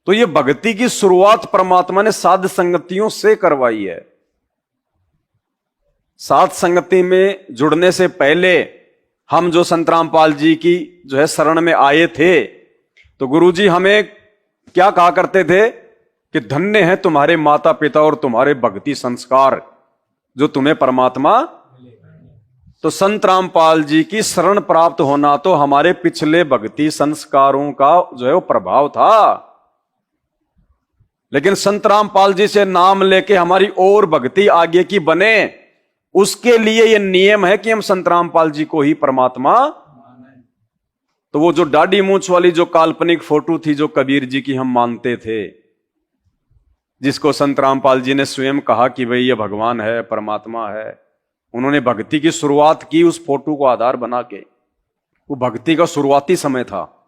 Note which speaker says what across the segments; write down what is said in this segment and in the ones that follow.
Speaker 1: तो ये भक्ति की शुरुआत परमात्मा ने साध संगतियों से करवाई है। साध संगति में जुड़ने से पहले हम जो संत रामपाल जी की जो है शरण में आए थे, तो गुरुजी हमें क्या कहा करते थे कि धन्य है तुम्हारे माता पिता और तुम्हारे भक्ति संस्कार जो तुम्हें परमात्मा। तो संत रामपाल जी की शरण प्राप्त होना तो हमारे पिछले भक्ति संस्कारों का जो है वो प्रभाव था। लेकिन संत रामपाल जी से नाम लेके हमारी और भक्ति आगे की बने, उसके लिए यह नियम है कि हम संत रामपाल जी को ही परमात्मा। तो वो जो दाढ़ी मूंछ वाली जो काल्पनिक फोटो थी जो कबीर जी की हम मानते थे, जिसको संत रामपाल जी ने स्वयं कहा कि भाई ये भगवान है, परमात्मा है, उन्होंने भक्ति की शुरुआत की उस फोटो को आधार बना के। वो भक्ति का शुरुआती समय था।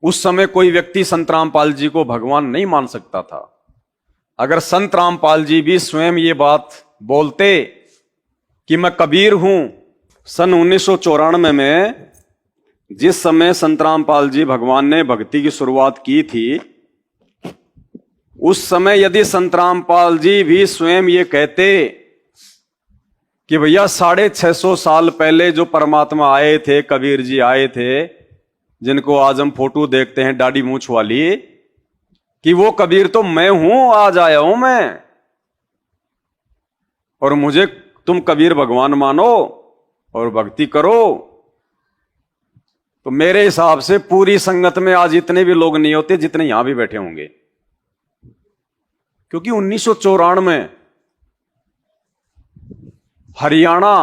Speaker 1: उस समय कोई व्यक्ति संत रामपाल जी को भगवान नहीं मान सकता था। अगर संत रामपाल जी भी स्वयं ये बात बोलते कि मैं कबीर हूं, सन 1994 में जिस समय संत रामपाल जी भगवान ने भक्ति की शुरुआत की थी, उस समय यदि संत रामपाल जी भी स्वयं ये कहते कि भैया 650 साल पहले जो परमात्मा आए थे, कबीर जी आए थे, जिनको आज हम फोटो देखते हैं दाढ़ी मूंछ वाली, कि वो कबीर तो मैं हूं, आज आया हूं मैं, और मुझे तुम कबीर भगवान मानो और भक्ति करो, तो मेरे हिसाब से पूरी संगत में आज इतने भी लोग नहीं होते जितने यहां भी बैठे होंगे। क्योंकि 1994 में हरियाणा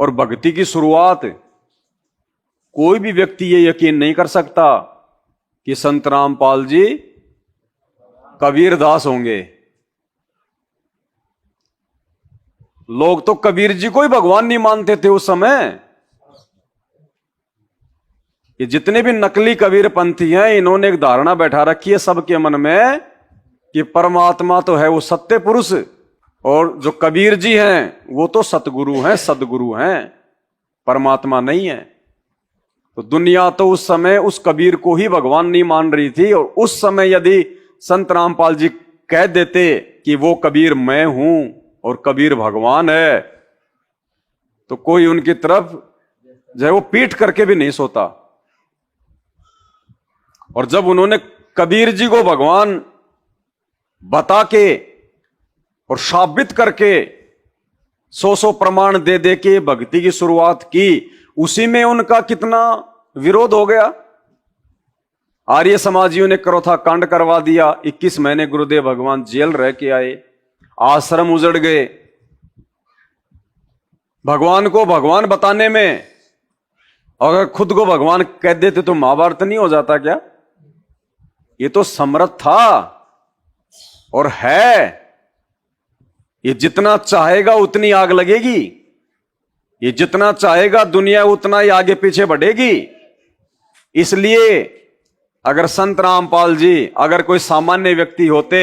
Speaker 1: और भक्ति की शुरुआत, कोई भी व्यक्ति ये यकीन नहीं कर सकता कि संत रामपाल जी कबीर दास होंगे। लोग तो कबीर जी को ही भगवान नहीं मानते थे उस समय। ये जितने भी नकली कबीर पंथी हैं, इन्होंने एक धारणा बैठा रखी है सबके मन में कि परमात्मा तो है वो सत्य पुरुष, और जो कबीर जी हैं वो तो सतगुरु हैं, सदगुरु हैं, परमात्मा नहीं है। तो दुनिया तो उस समय उस कबीर को ही भगवान नहीं मान रही थी। और उस समय यदि संत रामपाल जी कह देते कि वो कबीर मैं हूं और कबीर भगवान है, तो कोई उनकी तरफ जो है वो पीठ करके भी नहीं सोता। और जब उन्होंने कबीर जी को भगवान बता के और साबित करके 100 प्रमाण दे दे के भक्ति की शुरुआत की, उसी में उनका कितना विरोध हो गया। आर्य समाजियों ने करोथा कांड करवा दिया। 21 महीने गुरुदेव भगवान जेल रह के आए, आश्रम उजड़ गए। भगवान को भगवान बताने में, अगर खुद को भगवान कह देते तो महाभारत नहीं हो जाता क्या? ये तो समर्थ था और है। ये जितना चाहेगा उतनी आग लगेगी, ये जितना चाहेगा दुनिया उतना ही आगे पीछे बढ़ेगी। इसलिए अगर संत रामपाल जी, अगर कोई सामान्य व्यक्ति होते,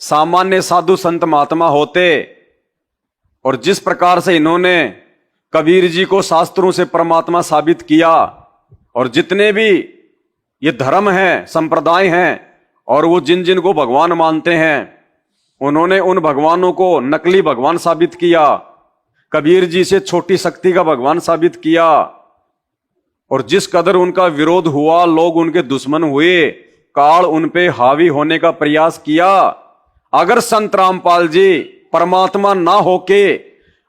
Speaker 1: सामान्य साधु संत महात्मा होते, और जिस प्रकार से इन्होंने कबीर जी को शास्त्रों से परमात्मा साबित किया, और जितने भी ये धर्म हैं, संप्रदाय हैं, और वो जिन जिन को भगवान मानते हैं, उन्होंने उन भगवानों को नकली भगवान साबित किया, कबीर जी से छोटी शक्ति का भगवान साबित किया, और जिस कदर उनका विरोध हुआ, लोग उनके दुश्मन हुए, काल उन पे हावी होने का प्रयास किया। अगर संत रामपाल जी परमात्मा ना होके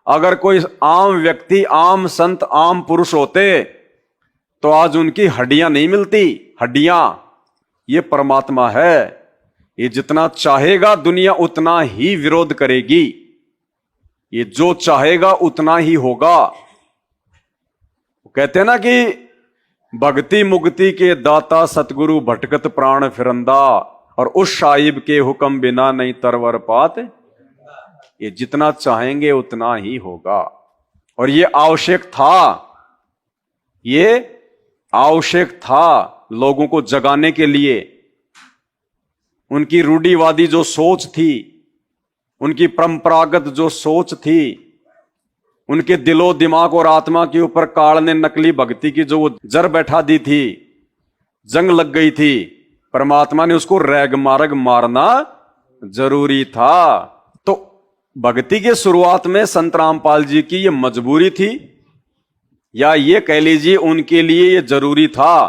Speaker 1: अगर कोई आम व्यक्ति, आम संत, आम पुरुष होते, तो आज उनकी हड्डियां नहीं मिलती। हड्डियां ये परमात्मा है। ये जितना चाहेगा दुनिया उतना ही विरोध करेगी। ये जो चाहेगा उतना ही होगा। कहते हैं ना कि भक्ति मुक्ति के दाता सतगुरु भटकत प्राण फिरंदा, और उस साहिब के हुक्म बिना नहीं तरवर पात। ये जितना चाहेंगे उतना ही होगा। और ये आवश्यक था, ये आवश्यक था लोगों को जगाने के लिए। उनकी रूढ़िवादी जो सोच थी, उनकी परंपरागत जो सोच थी, उनके दिलो दिमाग और आत्मा के ऊपर काल ने नकली भक्ति की जो वो जड़ बैठा दी थी, जंग लग गई थी, परमात्मा ने उसको रैगमार्ग मारना जरूरी था। तो भक्ति के शुरुआत में संत रामपाल जी की ये मजबूरी थी, या ये कह लीजिए उनके लिए ये जरूरी था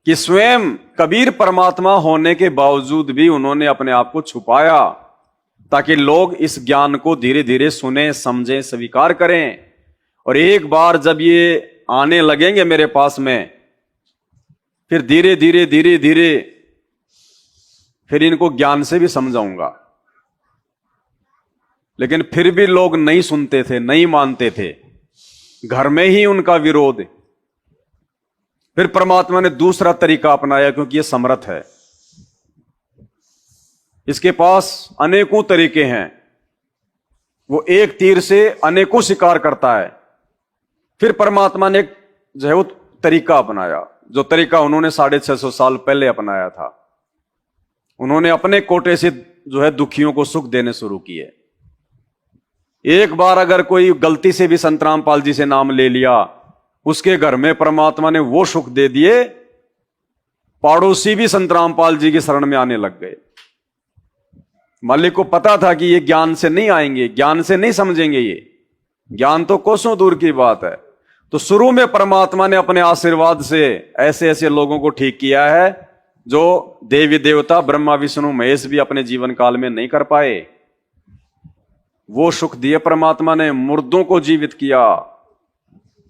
Speaker 1: कि स्वयं कबीर परमात्मा होने के बावजूद भी उन्होंने अपने आप को छुपाया, ताकि लोग इस ज्ञान को धीरे धीरे सुने, समझें, स्वीकार करें। और एक बार जब ये आने लगेंगे मेरे पास में, फिर धीरे धीरे धीरे धीरे फिर इनको ज्ञान से भी समझाऊंगा। लेकिन फिर भी लोग नहीं सुनते थे, नहीं मानते थे, घर में ही उनका विरोध। फिर परमात्मा ने दूसरा तरीका अपनाया, क्योंकि ये समर्थ है, इसके पास अनेकों तरीके हैं, वो एक तीर से अनेकों शिकार करता है। फिर परमात्मा ने जो है वो तरीका अपनाया, जो तरीका उन्होंने 650 साल पहले अपनाया था। उन्होंने अपने कोटे से जो है दुखियों को सुख देने शुरू किए। एक बार अगर कोई गलती से भी संत रामपाल जी से नाम ले लिया, उसके घर में परमात्मा ने वो सुख दे दिए, पड़ोसी भी संत रामपाल जी की शरण में आने लग गए। मालिक को पता था कि ये ज्ञान से नहीं आएंगे, ज्ञान से नहीं समझेंगे, ये ज्ञान तो कोसों दूर की बात है। तो शुरू में परमात्मा ने अपने आशीर्वाद से ऐसे ऐसे लोगों को ठीक किया है जो देवी देवता ब्रह्मा विष्णु महेश भी अपने जीवन काल में नहीं कर पाए। वो सुख दिए परमात्मा ने, मुर्दों को जीवित किया।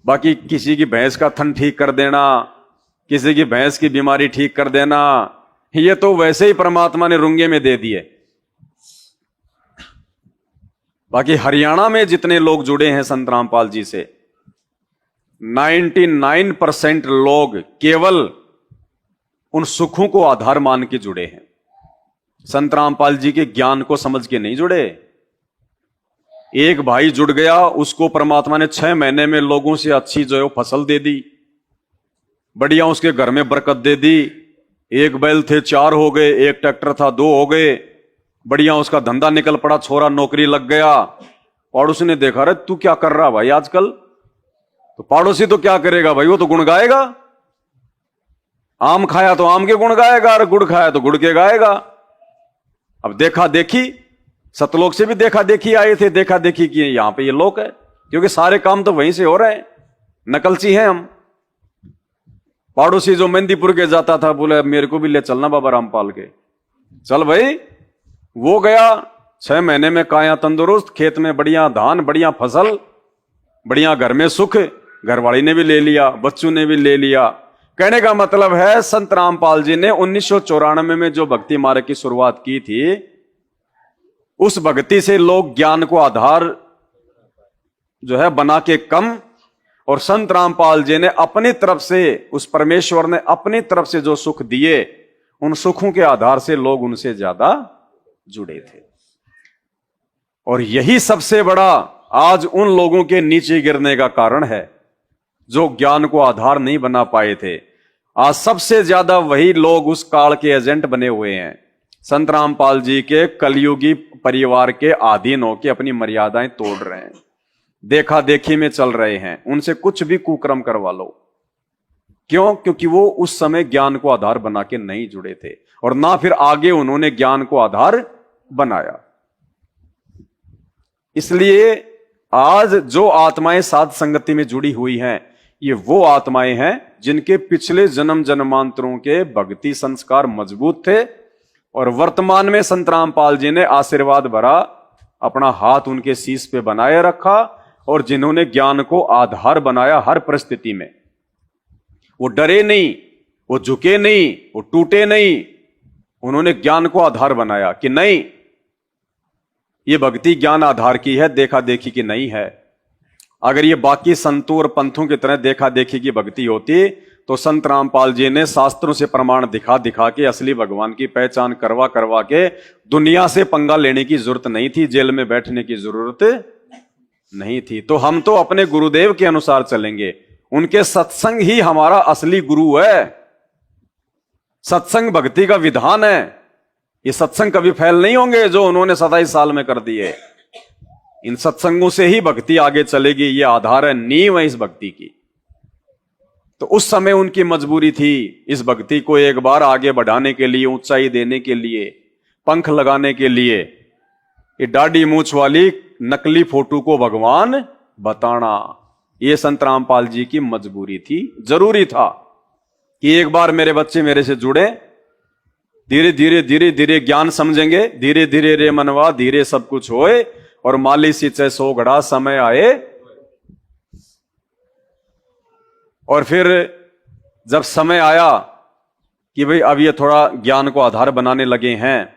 Speaker 1: बाकी किसी की भैंस का थन ठीक कर देना, किसी की भैंस की बीमारी ठीक कर देना, ये तो वैसे ही परमात्मा ने रुंगे में दे दिए। बाकी हरियाणा में जितने लोग जुड़े हैं संत रामपाल जी से, 99% लोग केवल उन सुखों को आधार मान के जुड़े हैं, संत रामपाल जी के ज्ञान को समझ के नहीं जुड़े। एक भाई जुड़ गया, उसको परमात्मा ने 6 महीने में लोगों से अच्छी जो है फसल दे दी, बढ़िया उसके घर में बरकत दे दी। एक बैल थे 4 हो गए, एक ट्रैक्टर था 2 हो गए, बढ़िया उसका धंधा निकल पड़ा, छोरा नौकरी लग गया। पड़ोसी ने देखा, रे तू क्या कर रहा भाई आजकल? तो पड़ोसी तो क्या करेगा भाई, वो तो गुण गाएगा। आम खाया तो आम के गुण गाएगा, और गुड़ खाया तो गुड़ के गाएगा। अब देखा देखी, सतलोक से भी देखा देखी आए थे, देखा देखी कि यहां पे ये लोग है, क्योंकि सारे काम तो वहीं से हो रहे हैं, नकलची हैं हम। पड़ोसी जो मेहंदीपुर के जाता था, बोले मेरे को भी ले चलना बाबा रामपाल के। चल भाई, वो गया, 6 महीने में काया तंदुरुस्त, खेत में बढ़िया धान, बढ़िया फसल, बढ़िया घर में सुख, घरवाली ने भी ले लिया, बच्चों ने भी ले लिया। कहने का मतलब है संत रामपाल जी ने 1994 में जो भक्ति मार्ग की शुरुआत की थी, उस भक्ति से लोग ज्ञान को आधार जो है बना के कम, और संत रामपाल जी ने अपनी तरफ से, उस परमेश्वर ने अपनी तरफ से जो सुख दिए, उन सुखों के आधार से लोग उनसे ज्यादा जुड़े थे। और यही सबसे बड़ा आज उन लोगों के नीचे गिरने का कारण है जो ज्ञान को आधार नहीं बना पाए थे। आज सबसे ज्यादा वही लोग उस काल के एजेंट बने हुए हैं, संत रामपाल जी के कलयुगी परिवार के अधीन होकर अपनी मर्यादाएं तोड़ रहे हैं, देखा देखी में चल रहे हैं। उनसे कुछ भी कुकर्म करवा लो, क्यों? क्योंकि वो उस समय ज्ञान को आधार बना के नहीं जुड़े थे, और ना फिर आगे उन्होंने ज्ञान को आधार बनाया। इसलिए आज जो आत्माएं साध संगति में जुड़ी हुई हैं, ये वो आत्माएं हैं जिनके पिछले जन्म जन्मांतरों के भक्ति संस्कार मजबूत थे, और वर्तमान में संत रामपाल जी ने आशीर्वाद भरा अपना हाथ उनके शीश पे बनाए रखा, और जिन्होंने ज्ञान को आधार बनाया हर परिस्थिति में। वो डरे नहीं, वो झुके नहीं, वो टूटे नहीं, उन्होंने ज्ञान को आधार बनाया कि नहीं, ये भक्ति ज्ञान आधार की है, देखा देखी की नहीं है। अगर ये बाकी संतों और पंथों की तरह देखा देखी की भक्ति होती, तो संत रामपाल जी ने शास्त्रों से प्रमाण दिखा दिखा के असली भगवान की पहचान करवा करवा के दुनिया से पंगा लेने की जरूरत नहीं थी, जेल में बैठने की जरूरत नहीं थी। तो हम तो अपने गुरुदेव के अनुसार चलेंगे, उनके सत्संग ही हमारा असली गुरु है। सत्संग भक्ति का विधान है। ये सत्संग कभी फैल नहीं होंगे जो उन्होंने 27 साल में कर दिए। इन सत्संगों से ही भक्ति आगे चलेगी, ये आधार है, नींव है इस भक्ति की। तो उस समय उनकी मजबूरी थी इस भक्ति को एक बार आगे बढ़ाने के लिए, ऊंचाई देने के लिए, पंख लगाने के लिए ये दाढ़ी मूछ वाली नकली फोटो को भगवान बताना। ये संत रामपाल जी की मजबूरी थी, जरूरी था कि एक बार मेरे बच्चे मेरे से जुड़े, धीरे धीरे धीरे धीरे ज्ञान समझेंगे, धीरे धीरे रे मनवा धीरे सब कुछ होए, और माली सिंचे सो घड़ा समय आए। और फिर जब समय आया कि भाई अब ये थोड़ा ज्ञान को आधार बनाने लगे हैं,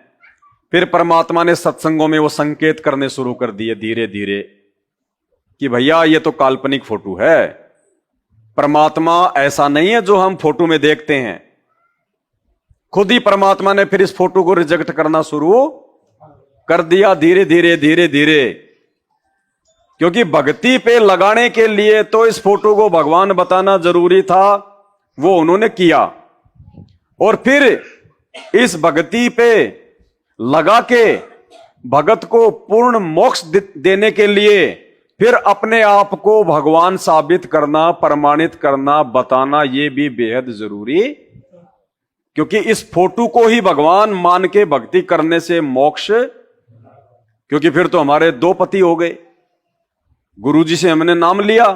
Speaker 1: फिर परमात्मा ने सत्संगों में वो संकेत करने शुरू कर दिए धीरे धीरे कि भैया ये तो काल्पनिक फोटो है, परमात्मा ऐसा नहीं है जो हम फोटो में देखते हैं। खुद ही परमात्मा ने फिर इस फोटो को रिजेक्ट करना शुरू कर दिया धीरे धीरे धीरे धीरे, क्योंकि भक्ति पे लगाने के लिए तो इस फोटो को भगवान बताना जरूरी था, वो उन्होंने किया। और फिर इस भक्ति पे लगा के भगत को पूर्ण मोक्ष देने के लिए फिर अपने आप को भगवान साबित करना, प्रमाणित करना, बताना, ये भी बेहद जरूरी, क्योंकि इस फोटो को ही भगवान मान के भक्ति करने से मोक्ष, क्योंकि फिर तो हमारे दो पति हो गए। गुरु जी से हमने नाम लिया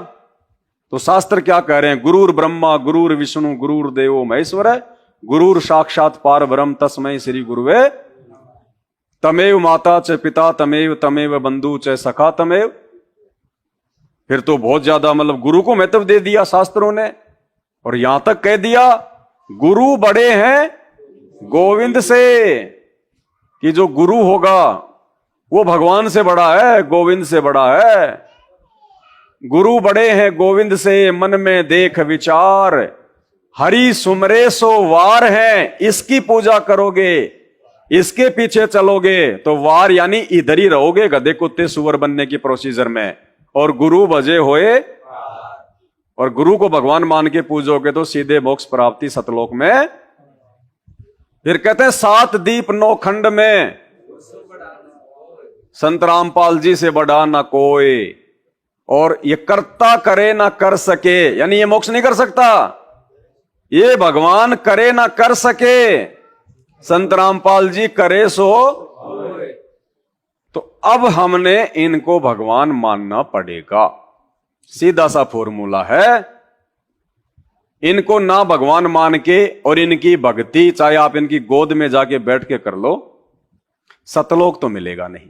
Speaker 1: तो शास्त्र क्या कह रहे हैं? गुरुर ब्रह्मा गुरुर विष्णु गुरुर देवो महेश्वर, गुरुर साक्षात पार ब्रह्म तस्मै श्री गुरुवे, तमेव माता च पिता तमेव तमेव बंधु च सखा तमेव। फिर तो बहुत ज्यादा मतलब गुरु को महत्व दे दिया शास्त्रों ने, और यहां तक कह दिया गुरु बड़े हैं गोविंद से, कि जो गुरु होगा वो भगवान से बड़ा है, गोविंद से बड़ा है। गुरु बड़े हैं गोविंद से, मन में देख विचार, हरि सुमरे सो वार है, इसकी पूजा करोगे, इसके पीछे चलोगे तो वार यानी इधर ही रहोगे गधे कुत्ते सुअर बनने की प्रोसीजर में, और गुरु बजे होए, और गुरु को भगवान मान के पूजोगे तो सीधे मोक्ष प्राप्ति सतलोक में। फिर कहते हैं 7 दीप 9 खंड में संत रामपाल जी से बड़ा ना कोई, और ये करता करे ना कर सके, यानी ये मोक्ष नहीं कर सकता, ये भगवान करे ना कर सके, संत रामपाल जी करे सो। तो अब हमने इनको भगवान मानना पड़ेगा, सीधा सा फॉर्मूला है। इनको ना भगवान मान के और इनकी भक्ति चाहे आप इनकी गोद में जाके बैठ के कर लो, सतलोक तो मिलेगा नहीं।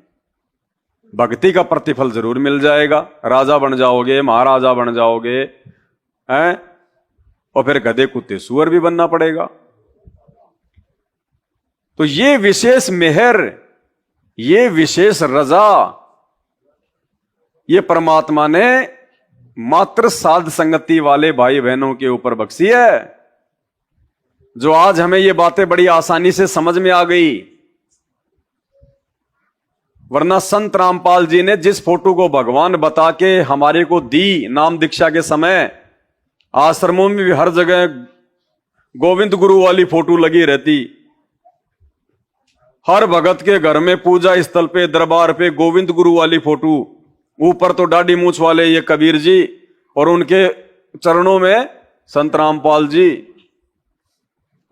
Speaker 1: भक्ति का प्रतिफल जरूर मिल जाएगा, राजा बन जाओगे, महाराजा बन जाओगे, हैं, और फिर गधे कुत्ते सुअर भी बनना पड़ेगा। तो ये विशेष मेहर, ये विशेष रजा, ये परमात्मा ने मात्र साध संगति वाले भाई बहनों के ऊपर बख्शी है, जो आज हमें ये बातें बड़ी आसानी से समझ में आ गई। वरना संत रामपाल जी ने जिस फोटो को भगवान बता के हमारे को दी नाम दीक्षा के समय, आश्रमों में भी हर जगह गोविंद गुरु वाली फोटो लगी रहती, हर भगत के घर में पूजा स्थल पे दरबार पे गोविंद गुरु वाली फोटो, ऊपर तो दाढ़ी मूछ वाले ये कबीर जी, और उनके चरणों में संत रामपाल जी।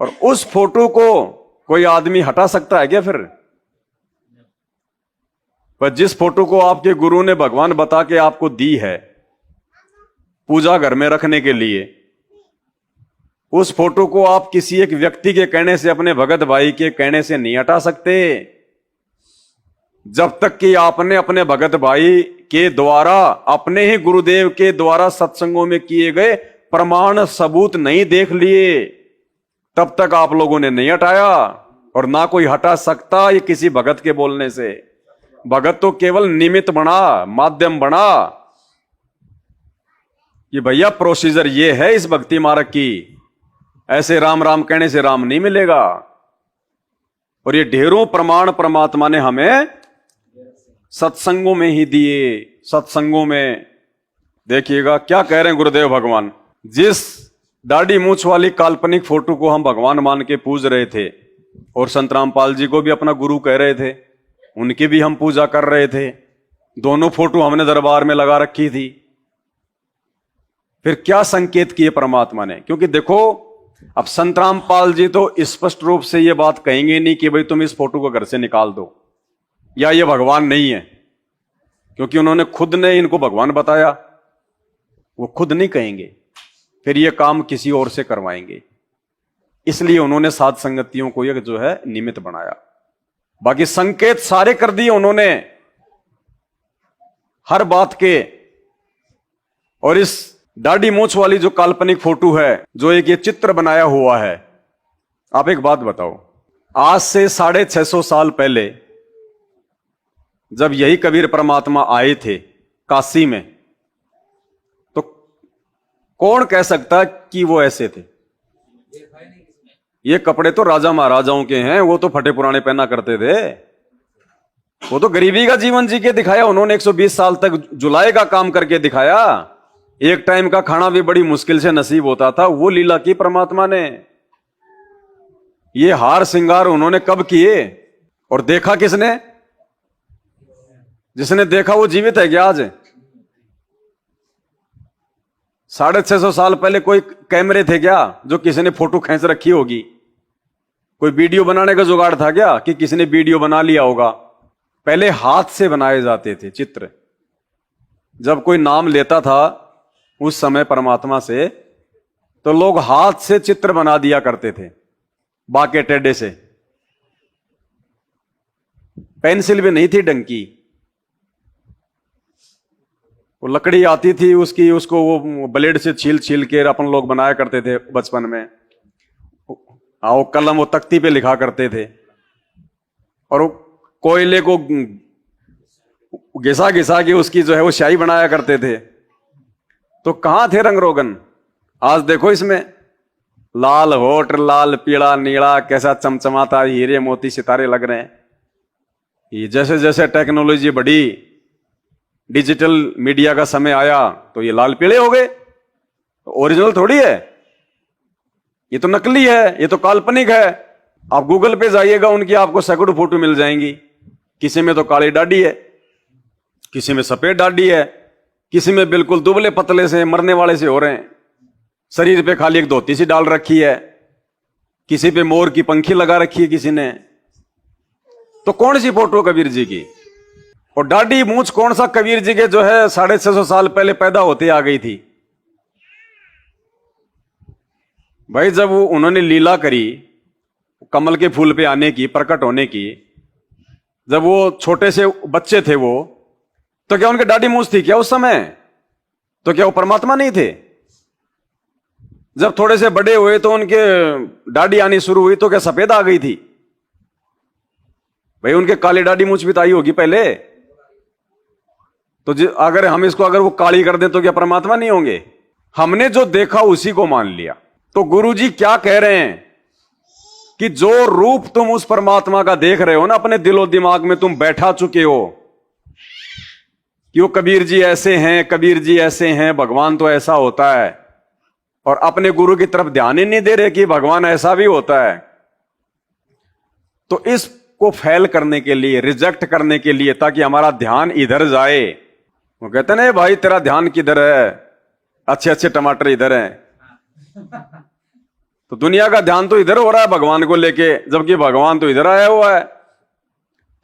Speaker 1: और उस फोटो को कोई आदमी हटा सकता है क्या? फिर पर जिस फोटो को आपके गुरु ने भगवान बता के आपको दी है पूजा घर में रखने के लिए, उस फोटो को आप किसी एक व्यक्ति के कहने से, अपने भगत भाई के कहने से नहीं हटा सकते, जब तक कि आपने अपने भगत भाई के द्वारा, अपने ही गुरुदेव के द्वारा सत्संगों में किए गए प्रमाण सबूत नहीं देख लिए, तब तक आप लोगों ने नहीं हटाया, और ना कोई हटा सकता ये किसी भगत के बोलने से। भगत तो केवल निमित्त बना, माध्यम बना कि भैया प्रोसीजर ये है इस भक्ति मार्ग की, ऐसे राम राम कहने से राम नहीं मिलेगा। और ये ढेरों प्रमाण परमात्मा ने हमें सत्संगों में ही दिए। सत्संगों में देखिएगा क्या कह रहे हैं गुरुदेव भगवान, जिस दाढ़ी मूछ वाली काल्पनिक फोटो को हम भगवान मान के पूज रहे थे, और संत रामपाल जी को भी अपना गुरु कह रहे थे, उनकी भी हम पूजा कर रहे थे, दोनों फोटो हमने दरबार में लगा रखी थी। फिर क्या संकेत किए परमात्मा ने? क्योंकि देखो, अब संत रामपाल जी तो स्पष्ट रूप से ये बात कहेंगे नहीं कि भाई तुम इस फोटो को घर से निकाल दो या ये भगवान नहीं है, क्योंकि उन्होंने खुद ने इनको भगवान बताया, वो खुद नहीं कहेंगे, फिर ये काम किसी और से करवाएंगे। इसलिए उन्होंने साध संगतियों को ये जो है निमित्त बनाया। बाकी संकेत सारे कर दिए उन्होंने हर बात के। और इस दाढ़ी मूंछ वाली जो काल्पनिक फोटो है, जो एक ये चित्र बनाया हुआ है, आप एक बात बताओ, आज से 650 साल पहले जब यही कबीर परमात्मा आए थे काशी में, तो कौन कह सकता कि वो ऐसे थे? ये कपड़े तो राजा महाराजाओं के हैं, वो तो फटे पुराने पहना करते थे, वो तो गरीबी का जीवन जी के दिखाया उन्होंने। 120 साल तक जुलाई का काम करके दिखाया, एक टाइम का खाना भी बड़ी मुश्किल से नसीब होता था, वो लीला की परमात्मा ने। ये हार श्रृंगार उन्होंने कब किए और देखा किसने? जिसने देखा वो जीवित है क्या आज? 650 साल पहले कोई कैमरे थे क्या जो किसी ने फोटो खींच रखी होगी? कोई वीडियो बनाने का जुगाड़ था क्या कि किसी ने वीडियो बना लिया होगा? पहले हाथ से बनाए जाते थे चित्र। जब कोई नाम लेता था उस समय परमात्मा से, तो लोग हाथ से चित्र बना दिया करते थे, बाके टेढ़े से। पेंसिल भी नहीं थी डंकी, वो लकड़ी आती थी उसकी, उसको वो ब्लेड से छील छील के अपन लोग बनाया करते थे बचपन में। वो कलम वो तख्ती पे लिखा करते थे, और वो कोयले को घिसा घिसा के उसकी जो है वो स्याही बनाया करते थे। तो कहां थे रंग रोगन? आज देखो इसमें लाल होठ, लाल पीला नीला, कैसा चमचमाता, हीरे मोती सितारे लग रहे हैं। ये जैसे जैसे टेक्नोलॉजी बढ़ी, डिजिटल मीडिया का समय आया, तो ये लाल पीले हो गए। ओरिजिनल थोड़ी है, ये तो नकली है, ये तो काल्पनिक है। आप गूगल पे जाइएगा, उनकी आपको सैकड़ों फोटो मिल जाएंगी। किसी में तो काली दाढ़ी है, किसी में सफेद दाढ़ी है, किसी में बिल्कुल दुबले पतले से मरने वाले से हो रहे हैं, शरीर पे खाली एक धोती सी डाल रखी है, किसी पे मोर की पंखी लगा रखी है किसी ने। तो कौन सी फोटो कबीर जी की? और दाढ़ी मूंछ कौन सा कबीर जी के जो है 650 साल पहले पैदा होते आ गई थी? भाई जब वो उन्होंने लीला करी कमल के फूल पे आने की, प्रकट होने की, जब वो छोटे से बच्चे थे वो, तो क्या उनके दाढ़ी मूंछ थी क्या उस समय? तो क्या वो परमात्मा नहीं थे? जब थोड़े से बड़े हुए तो उनके दाढ़ी आनी शुरू हुई, तो क्या सफेद आ गई थी? भाई उनके काली दाढ़ी मूंछ भी तो आई होगी पहले। तो अगर हम इसको अगर वो काली कर दें तो क्या परमात्मा नहीं होंगे? हमने जो देखा उसी को मान लिया। तो गुरुजी क्या कह रहे हैं कि जो रूप तुम उस परमात्मा का देख रहे हो ना, अपने दिलो दिमाग में तुम बैठा चुके हो कि वो कबीर जी ऐसे हैं, कबीर जी ऐसे हैं, भगवान तो ऐसा होता है, और अपने गुरु की तरफ ध्यान ही नहीं दे रहे कि भगवान ऐसा भी होता है। तो इसको फेल करने के लिए, रिजेक्ट करने के लिए, ताकि हमारा ध्यान इधर जाए, वो कहते ना भाई तेरा ध्यान किधर है, अच्छे अच्छे टमाटर इधर हैं। तो दुनिया का ध्यान तो इधर हो रहा है भगवान को लेके, जबकि भगवान तो इधर आया हुआ है।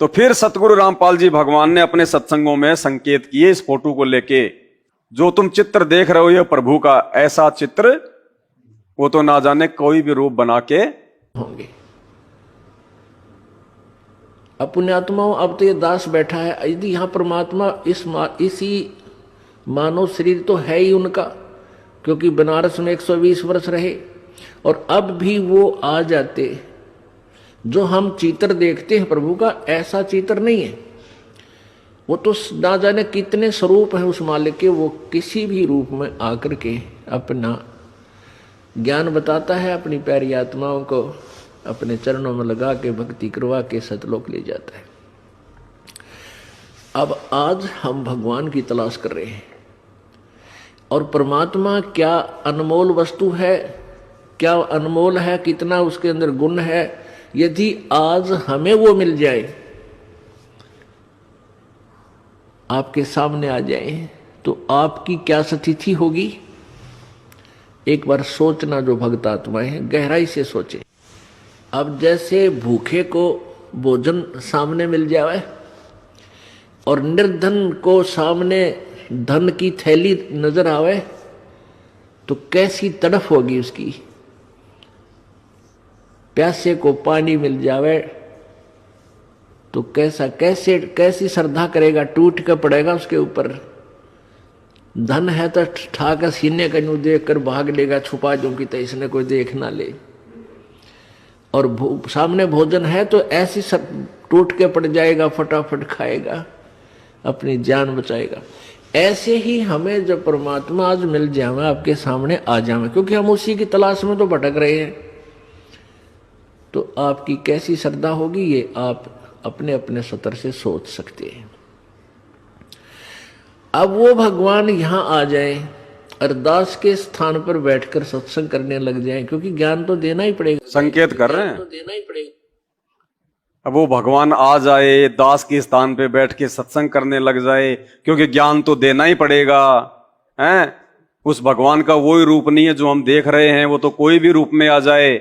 Speaker 1: तो फिर सतगुरु रामपाल जी भगवान ने अपने सत्संगों में संकेत किए इस फोटो को लेके, जो तुम चित्र देख रहे हो ये प्रभु का ऐसा चित्र, वो तो ना जाने कोई भी रूप बना के
Speaker 2: होंगे। अब पुण्यात्माओं, अब तो ये दास बैठा है, यदि यहाँ परमात्मा इसी मानव शरीर तो है ही उनका, क्योंकि बनारस में 120 वर्ष रहे, और अब भी वो आ जाते। जो हम चित्र देखते हैं प्रभु का, ऐसा चित्र नहीं है। वो तो ना जाने कितने स्वरूप हैं उस मालिक के, वो किसी भी रूप में आकर के अपना ज्ञान बताता है, अपनी प्यारी आत्माओं को अपने चरणों में लगा के भक्ति करवा के सतलोक ले जाता है। अब आज हम भगवान की तलाश कर रहे हैं, और परमात्मा क्या अनमोल वस्तु है, क्या अनमोल है, कितना उसके अंदर गुण है। यदि आज हमें वो मिल जाए, आपके सामने आ जाए, तो आपकी क्या स्थिति होगी? एक बार सोचना, जो भक्त आत्माएं हैं गहराई से सोचे। अब जैसे भूखे को भोजन सामने मिल जाए और निर्धन को सामने धन की थैली नजर आवे तो कैसी तड़फ होगी उसकी। प्यासे को पानी मिल जावे तो कैसी श्रद्धा करेगा, टूट कर पड़ेगा उसके ऊपर। धन है तो ठाकर सीने का यूं देख कर भाग लेगा, छुपा जो कि तो इसने कोई देख ना ले। और सामने भोजन है तो ऐसी सब टूट के पड़ जाएगा, फटाफट खाएगा, अपनी जान बचाएगा। ऐसे ही हमें जब परमात्मा आज मिल जाए, आपके सामने आ जाए, क्योंकि हम उसी की तलाश में तो भटक रहे हैं, तो आपकी कैसी श्रद्धा होगी ये आप अपने अपने स्तर से सोच सकते हैं। अब वो भगवान यहां आ जाए, अरदास के स्थान पर बैठकर सत्संग करने लग जाए, क्योंकि ज्ञान तो देना ही पड़ेगा,
Speaker 1: संकेत कर रहे हैं
Speaker 2: तो देना ही पड़ेगा।
Speaker 1: अब वो भगवान आ जाए, दास के स्थान पे बैठ के सत्संग करने लग जाए, क्योंकि ज्ञान तो देना ही पड़ेगा। हैं, उस भगवान का वही रूप नहीं है जो हम देख रहे हैं, वो तो कोई भी रूप में आ जाए।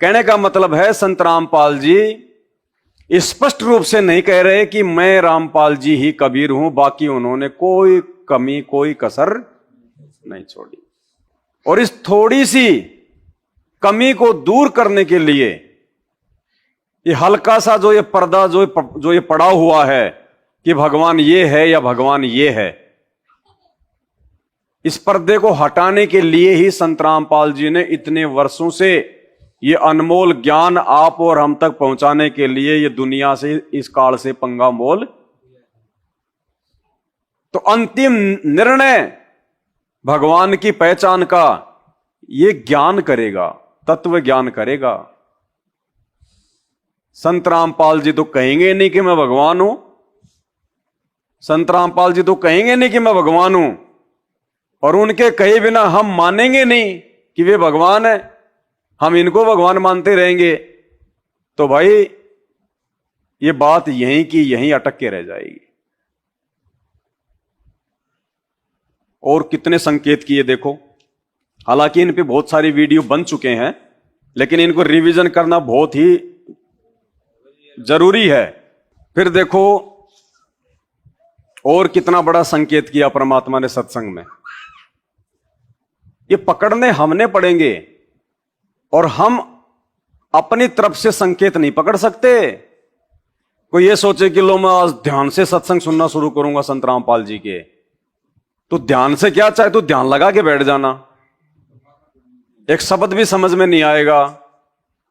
Speaker 1: कहने का मतलब है संत रामपाल जी स्पष्ट रूप से नहीं कह रहे कि मैं रामपाल जी ही कबीर हूं, बाकी उन्होंने कोई कमी कोई कसर नहीं छोड़ी। और इस थोड़ी सी कमी को दूर करने के लिए ये हल्का सा जो ये पर्दा जो ये पड़ा हुआ है कि भगवान ये है या भगवान ये है, इस पर्दे को हटाने के लिए ही संत रामपाल जी ने इतने वर्षों से ये अनमोल ज्ञान आप और हम तक पहुंचाने के लिए ये दुनिया से, इस काल से पंगा मोल। तो अंतिम निर्णय भगवान की पहचान का ये ज्ञान करेगा, तत्व ज्ञान करेगा। संत रामपाल जी तो कहेंगे नहीं कि मैं भगवान हूं, संत रामपाल जी तो कहेंगे नहीं कि मैं भगवान हूं, और उनके कहे बिना हम मानेंगे नहीं कि वे भगवान है, हम इनको भगवान मानते रहेंगे, तो भाई ये बात यहीं की यहीं अटक के रह जाएगी। और कितने संकेत किए देखो, हालांकि इन पे बहुत सारी वीडियो बन चुके हैं, लेकिन इनको रिवीजन करना बहुत ही जरूरी है। फिर देखो और कितना बड़ा संकेत किया परमात्मा ने सत्संग में। ये पकड़ने हमने पड़ेंगे, और हम अपनी तरफ से संकेत नहीं पकड़ सकते। कोई ये सोचे कि लो मैं आज ध्यान से सत्संग सुनना शुरू करूंगा संत रामपाल जी के, तो ध्यान से क्या चाहे तो ध्यान लगा के बैठ जाना, एक शब्द भी समझ में नहीं आएगा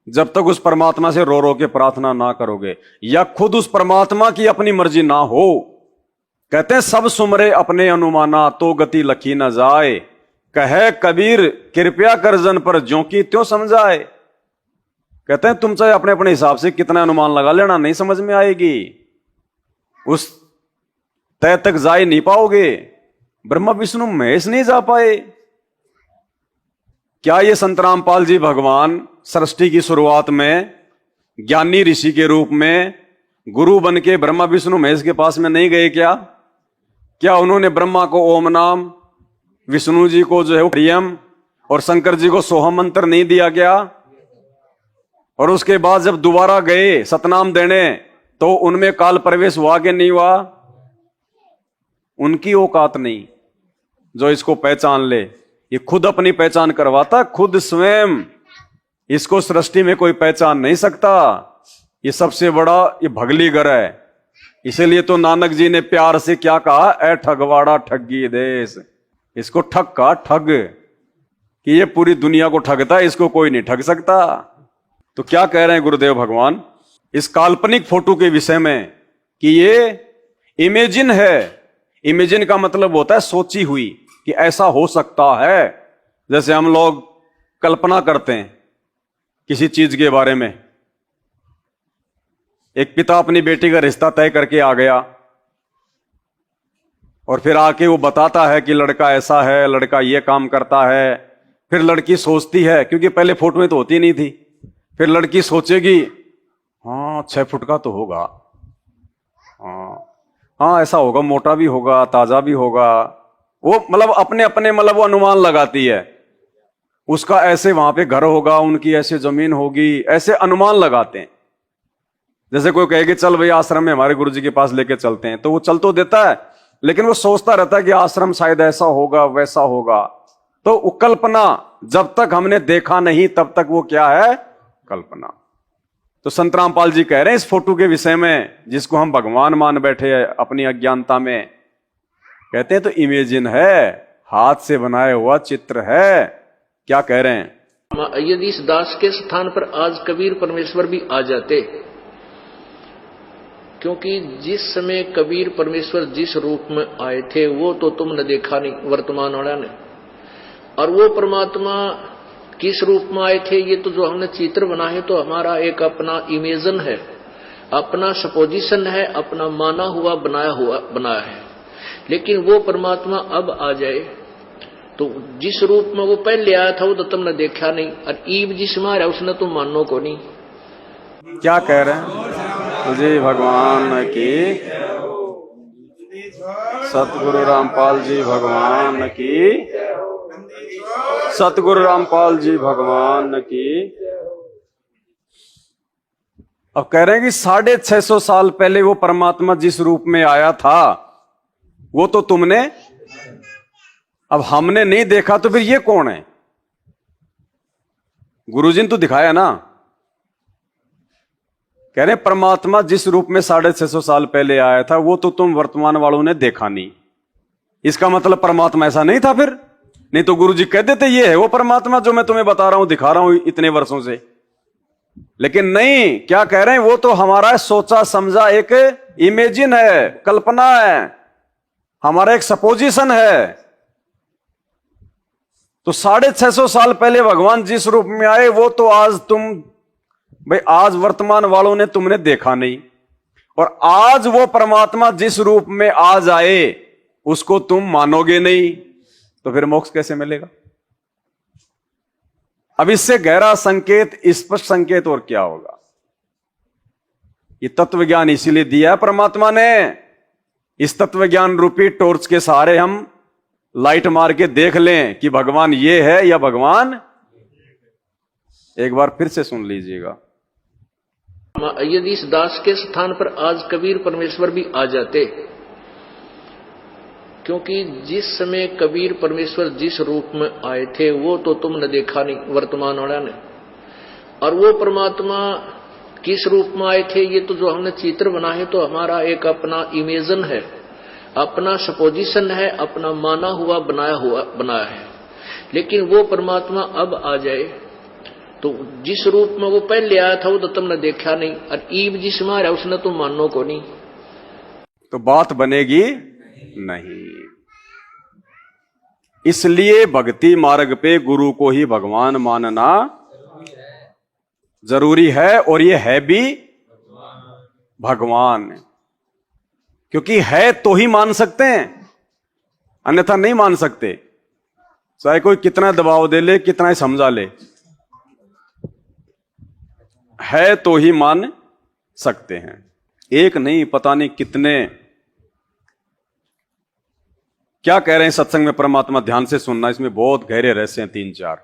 Speaker 1: जब तक उस परमात्मा से रो रो के प्रार्थना ना करोगे, या खुद उस परमात्मा की अपनी मर्जी ना हो। कहते हैं सब सुमरे अपने अनुमाना, तो गति लखी न जाए, कहे कबीर कृपया कर जन पर ज्यों की त्यों समझाए। कहते हैं तुम चाहे अपने अपने हिसाब से कितना अनुमान लगा लेना, नहीं समझ में आएगी, उस तय तक जा ही नहीं पाओगे। ब्रह्मा विष्णु महेश नहीं जा पाए। क्या ये संत रामपाल जी भगवान सृष्टि की शुरुआत में ज्ञानी ऋषि के रूप में गुरु बन के ब्रह्मा विष्णु महेश के पास में नहीं गए? क्या उन्होंने ब्रह्मा को ओम नाम, विष्णु जी को जो है प्रियम, और शंकर जी को सोहम मंत्र नहीं दिया गया? और उसके बाद जब दोबारा गए सतनाम देने तो उनमें काल प्रवेश हुआ कि नहीं हुआ? उनकी औकात नहीं जो इसको पहचान ले। ये खुद अपनी पहचान करवाता, खुद स्वयं, इसको सृष्टि में कोई पहचान नहीं सकता। ये सबसे बड़ा ये भगलीगर है। इसीलिए तो नानक जी ने प्यार से क्या कहा, ए ठगवाड़ा ठगी देश। इसको ठग का ठग, कि ये पूरी दुनिया को ठगता है, इसको कोई नहीं ठग सकता। तो क्या कह रहे हैं गुरुदेव भगवान इस काल्पनिक फोटो के विषय में, कि ये इमेजिन है। इमेजिन का मतलब होता है सोची हुई, कि ऐसा हो सकता है। जैसे हम लोग कल्पना करते हैं किसी चीज के बारे में। एक पिता अपनी बेटी का रिश्ता तय करके आ गया, और फिर आके वो बताता है कि लड़का ऐसा है, लड़का ये काम करता है। फिर लड़की सोचती है, क्योंकि पहले फोटो में तो होती नहीं थी, फिर लड़की सोचेगी हाँ 6 फुट का तो होगा, हाँ ऐसा होगा, मोटा भी होगा, ताजा भी होगा। वो मतलब अपने अपने मतलब वो अनुमान लगाती है। उसका ऐसे वहां पे घर होगा, उनकी ऐसे जमीन होगी, ऐसे अनुमान लगाते हैं। जैसे कोई कहे कि चल भाई आश्रम में हमारे गुरुजी के पास लेके चलते हैं, तो वो चल तो देता है, लेकिन वो सोचता रहता है कि आश्रम शायद ऐसा होगा वैसा होगा। तो वो कल्पना, जब तक हमने देखा नहीं तब तक वो क्या है? कल्पना। तो संत रामपाल जी कह रहे हैं इस फोटो के विषय में, जिसको हम भगवान मान बैठे हैं अपनी अज्ञानता में, कहते हैं तो इमेजिन है, हाथ से बनाया हुआ चित्र है। क्या कह रहे हैं?
Speaker 2: यदि इस दास के स्थान पर आज कबीर परमेश्वर भी आ जाते, क्योंकि जिस समय कबीर परमेश्वर जिस रूप में आए थे वो तो तुमने देखा नहीं, वर्तमान वाला ने, और वो परमात्मा किस रूप में आए थे ये तो जो हमने चित्र बना है तो हमारा एक अपना इमेजन है, अपना सपोजिशन है, अपना माना हुआ बनाया है। लेकिन वो परमात्मा अब आ जाए तो जिस रूप में वो पहले आया था वो तो तुमने देखा नहीं, और ईब जिसमें आ रहा उसने तुम मानो को नहीं।
Speaker 1: क्या कह रहे हैं? जी भगवान की, सतगुरु रामपाल जी भगवान की, सतगुरु रामपाल जी भगवान की। अब कह रहे हैं कि 650 साल पहले वो परमात्मा जिस रूप में आया था वो तो तुमने, अब हमने नहीं देखा तो फिर ये कौन है? गुरुजी ने तो दिखाया ना। कह रहे परमात्मा जिस रूप में 650 साल पहले आया था वो तो तुम वर्तमान वालों ने देखा नहीं। इसका मतलब परमात्मा ऐसा नहीं था फिर? नहीं तो गुरुजी कह देते ये है वो परमात्मा जो मैं तुम्हें बता रहा हूं, दिखा रहा हूं इतने वर्षों से। लेकिन नहीं, क्या कह रहे हैं? वो तो हमारा सोचा समझा एक इमेजिन है, कल्पना है, हमारा एक सपोजिशन है। तो 650 साल पहले भगवान जिस रूप में आए वो तो आज तुम, भाई आज वर्तमान वालों ने तुमने देखा नहीं, और आज वो परमात्मा जिस रूप में आ जाए उसको तुम मानोगे नहीं, तो फिर मोक्ष कैसे मिलेगा? अब इससे गहरा संकेत, स्पष्ट संकेत और क्या होगा? ये तत्व ज्ञान इसीलिए दिया है परमात्मा ने। इस तत्व ज्ञान रूपी टॉर्च के सहारे हम लाइट मार के देख लें कि भगवान ये है या भगवान। एक बार फिर से सुन लीजिएगा।
Speaker 2: यदि इस दास के स्थान पर आज कबीर परमेश्वर भी आ जाते, क्योंकि जिस समय कबीर परमेश्वर जिस रूप में आए थे वो तो तुमने देखा नहीं, वर्तमान वाला ने, और वो परमात्मा किस रूप में आए थे ये तो जो हमने चित्र बना है तो हमारा एक अपना इमेजन है, अपना सपोजिशन है, अपना माना हुआ बनाया है। लेकिन वो परमात्मा अब आ जाए तो जिस रूप में वो पहले आया था वो तो तुमने देखा नहीं, और ईब जिसमें आ रहा उसने तुम मानो को नहीं,
Speaker 1: तो बात बनेगी नहीं। इसलिए भक्ति मार्ग पे गुरु को ही भगवान मानना जरूरी है, और ये है भी भगवान, क्योंकि है तो ही मान सकते हैं, अन्यथा नहीं मान सकते। चाहे कोई कितना दबाव दे ले, कितना ही समझा ले, है तो ही मान सकते हैं। एक नहीं, पता नहीं कितने। क्या कह रहे हैं सत्संग में परमात्मा, ध्यान से सुनना, इसमें बहुत गहरे रहस्य हैं, 3-4।